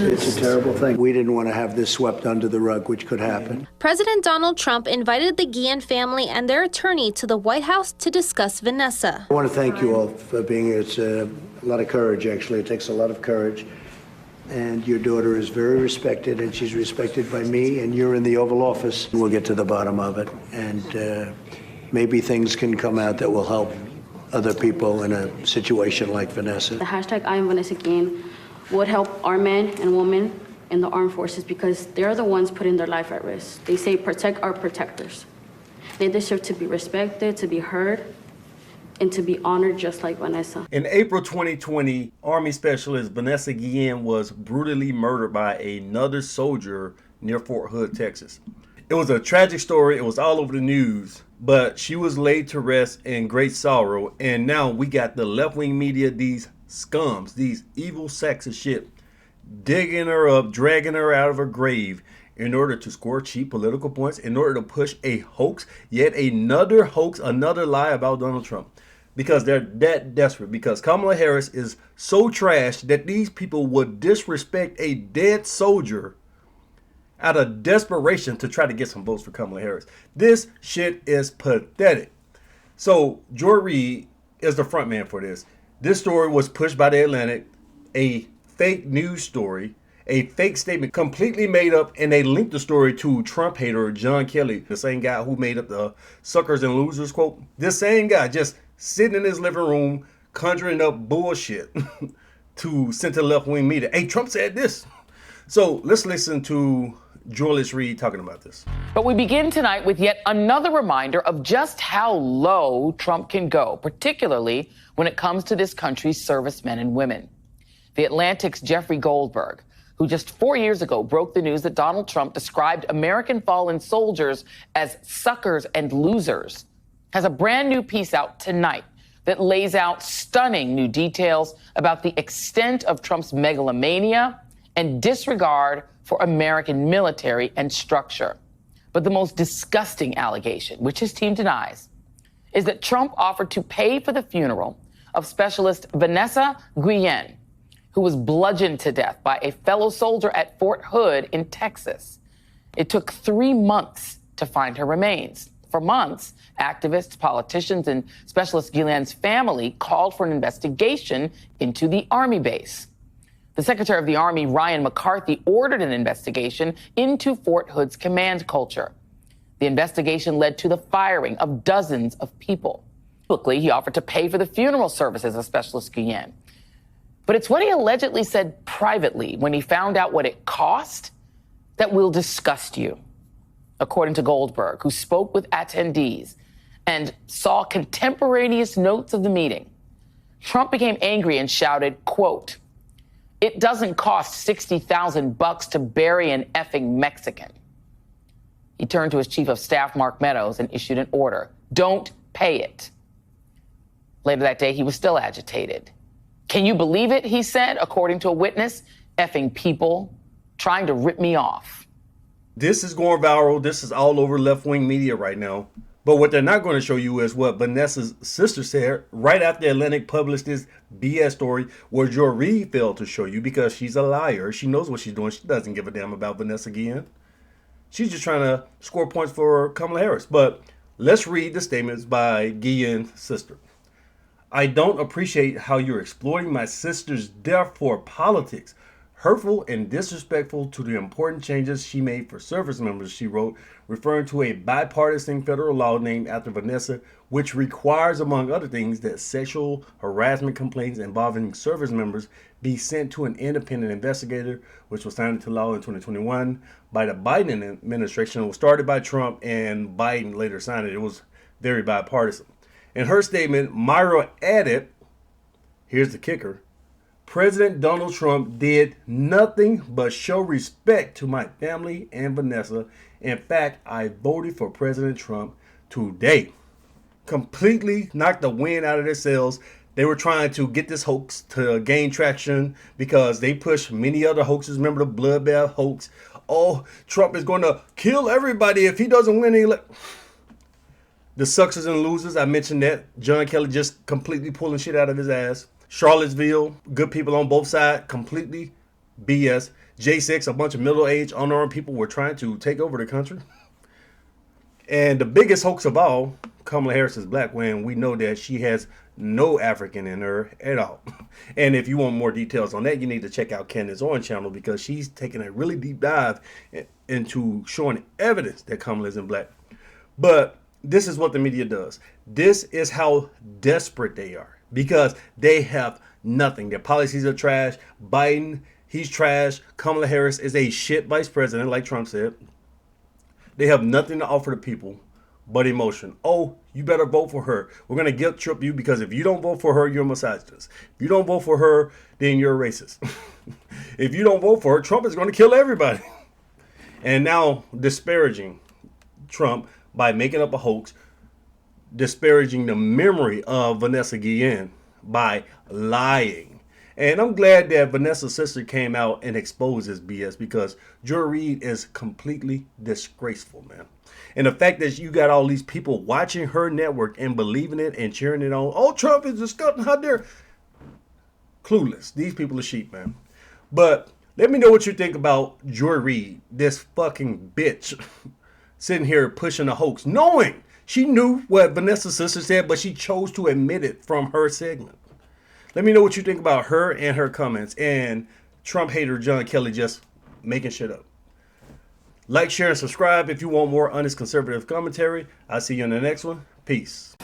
It's a terrible thing. We didn't want to have this swept under the rug, which could happen. President Donald Trump invited the Guillen family and their attorney to the White House to discuss Vanessa. I want to thank you all for being here. It's a lot of courage, actually. It takes a lot of courage. And your daughter is very respected, and she's respected by me, and you're in the Oval Office. We'll get to the bottom of it, and maybe things can come out that will help other people in a situation like Vanessa. The hashtag I am Vanessa Guillen would help our men and women in the armed forces because they're the ones putting their life at risk. They say protect our protectors. They deserve to be respected, to be heard, and to be honored just like Vanessa. In April 2020, Army Specialist Vanessa Guillen was brutally murdered by another soldier near Fort Hood, Texas. It was a tragic story. It was all over the news, but she was laid to rest in great sorrow. And now we got the left-wing media, these scums, these evil sacks of shit, digging her up, dragging her out of her grave in order to score cheap political points, in order to push a hoax, yet another hoax, another lie about Donald Trump. Because they're that desperate. Because Kamala Harris is so trash that these people would disrespect a dead soldier out of desperation to try to get some votes for Kamala Harris. This shit is pathetic. So Joy Reid is the front man for this. This story was pushed by The Atlantic, a fake news story, a fake statement completely made up, and they linked the story to Trump hater John Kelly, the same guy who made up the suckers and losers quote. This same guy just sitting in his living room conjuring up bullshit to send to left-wing media. Hey, Trump said this. So let's listen to Joyless Reid talking about this. But we begin tonight with yet another reminder of just how low Trump can go, particularly when it comes to this country's servicemen and women. The Atlantic's Jeffrey Goldberg, who just 4 years ago broke the news that Donald Trump described American fallen soldiers as suckers and losers, has a brand new piece out tonight that lays out stunning new details about the extent of Trump's megalomania and disregard for American military and structure. But the most disgusting allegation, which his team denies, is that Trump offered to pay for the funeral of Specialist Vanessa Guillen, who was bludgeoned to death by a fellow soldier at Fort Hood in Texas. It took 3 months to find her remains. For months, activists, politicians, and Specialist Guillen's family called for an investigation into the Army base. The Secretary of the Army, Ryan McCarthy, ordered an investigation into Fort Hood's command culture. The investigation led to the firing of dozens of people. Publicly, he offered to pay for the funeral services of Specialist Guillen. But it's what he allegedly said privately when he found out what it cost that will disgust you. According to Goldberg, who spoke with attendees and saw contemporaneous notes of the meeting, Trump became angry and shouted, quote, "It doesn't cost $60,000 to bury an effing Mexican." He turned to his chief of staff, Mark Meadows, and issued an order. Don't pay it. Later that day, he was still agitated. Can you believe it, he said, according to a witness, effing people trying to rip me off. This is going viral. This is all over left-wing media right now. But what they're not going to show you is what Vanessa's sister said right after Atlantic published this BS story, where Joy Reid failed to show you because she's a liar. She knows what she's doing. She doesn't give a damn about Vanessa Guillen. She's just trying to score points for Kamala Harris. But let's read the statements by Guillen's sister. "I don't appreciate how you're exploiting my sister's death for politics. Hurtful and disrespectful to the important changes she made for service members," she wrote, referring to a bipartisan federal law named after Vanessa, which requires, among other things, that sexual harassment complaints involving service members be sent to an independent investigator, which was signed into law in 2021 by the Biden administration. It was started by Trump, and Biden later signed it. It was very bipartisan. In her statement, Myra added, here's the kicker, "President Donald Trump did nothing but show respect to my family and Vanessa. In fact, I voted for President Trump today." Completely knocked the wind out of their sails. They were trying to get this hoax to gain traction because they pushed many other hoaxes. Remember the bloodbath hoax? Oh, Trump is going to kill everybody if he doesn't win the election. The suckers and losers, I mentioned that. John Kelly just completely pulling shit out of his ass. Charlottesville, good people on both sides, completely BS. J6, a bunch of middle-aged, unarmed people were trying to take over the country. And the biggest hoax of all, Kamala Harris is black, when we know that she has no African in her at all. And if you want more details on that, you need to check out Candace Owens' channel, because she's taking a really deep dive into showing evidence that Kamala isn't black. But this is what the media does. This is how desperate they are, because they have nothing. Their policies are trash. Biden, he's trash. Kamala Harris is a shit vice president, like Trump said. They have nothing to offer the people but emotion. Oh, you better vote for her. We're going to guilt trip you, because if you don't vote for her, you're a misogynist. If you don't vote for her, then you're a racist. If you don't vote for her, Trump is going to kill everybody. And now disparaging Trump by making up a hoax, disparaging the memory of Vanessa Guillen by lying. And I'm glad that Vanessa's sister came out and exposed this BS, because Joy Reid is completely disgraceful, man. And the fact that you got all these people watching her network and believing it and cheering it on. Oh, Trump is disgusting. How dare. Clueless. These people are sheep, man. But let me know what you think about Joy Reid, this fucking bitch, sitting here pushing a hoax, knowing she knew what Vanessa's sister said, but she chose to admit it from her segment. Let me know what you think about her and her comments, and Trump hater John Kelly just making shit up. Like, share, and subscribe if you want more honest conservative commentary. I'll see you in the next one. Peace.